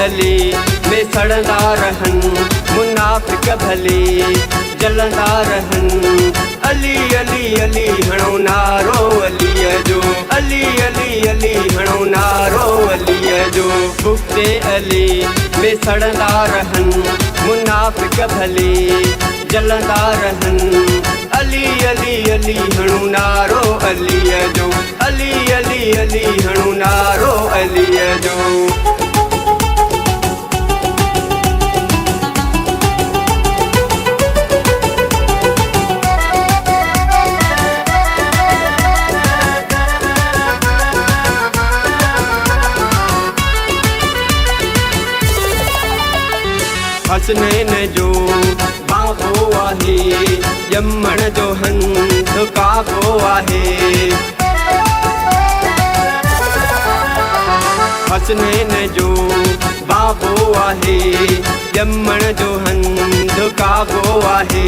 अली में सड़दा रहन मुनाफिक भले जलंदा रहन। अली अली अली हणो नारो अलीअ जो, अली अली अली हणो नारो अलीअ जो। बुग़्ते अली में सड़दा रहन मुनाफिक भले जलंदा रहन। अली अली अली हणो नारो अलीअ जो, अली अली अली हणो नारो अलीअ जो। हसनैन जो बाबो आहे, ॼमण जो हंध काबो आहे। हसनैन जो बाबो आहे, ॼमण जो हंध काबो आहे।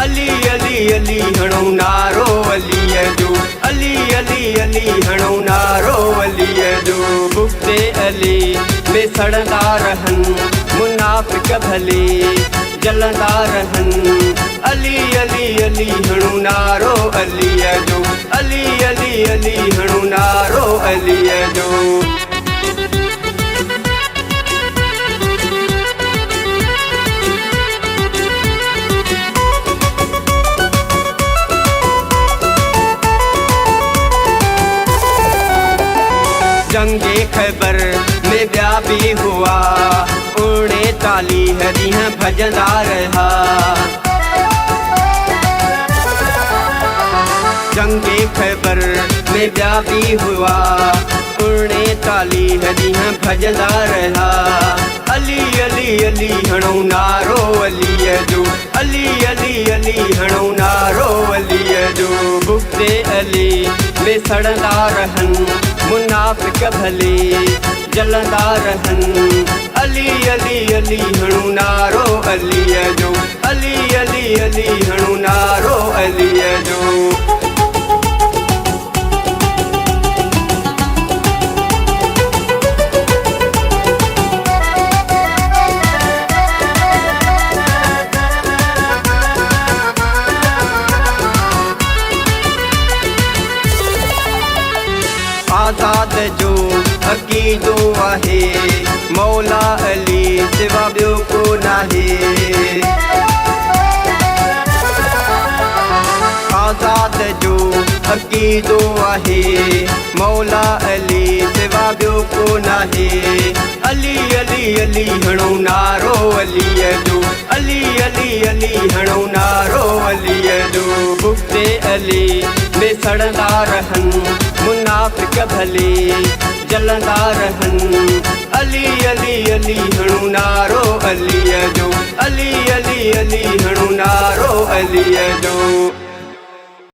अली अली अली हणो नारो अलीअ जो, अली अली अली हणो नारो अलीअ जो। बुग़्ते अली में सड़दा रहन मुनाफिक भले जलंदा रहन। अली अली अली हणो नारो अलीअ जो, अली अली अली हणो नारो अलीअ जो। जंगे खैबर में ॿिया बि हुआ, 39 ॾींहं भॼंदा रहा। जंगे खैबर में ॿिया बि हुआ, 39 ॾींहं भॼंदा रहा। अली अली अली हणो नारो अलीअ जो, अली अली अली हणो नारो अलीअ जो। बुग़्ते अली में सड़दा रहन मुनाफिक भले जलंदा रहन। अली अली अली हणो नारो अलीअ जो, अली अली अली हणो नारो अलीअ जो। आज़ाद जो अक़ीदो आहे, मौला अली सिवा ॿियो को नाहे। आज़ाद जो अक़ीदो आहे, मौला अली सिवा ॿियो को नाहे। अली अली अली हणो नारो अलीअ जो, अली अली अली हणो नारो अलीअ जो। बुग़्ते अली में सड़दा रहन मुनाफिक भले जलंदा रहन। अली अली अली हणो नारो अलीअ जो, अली अली अली हणो नारो अलीअ जो।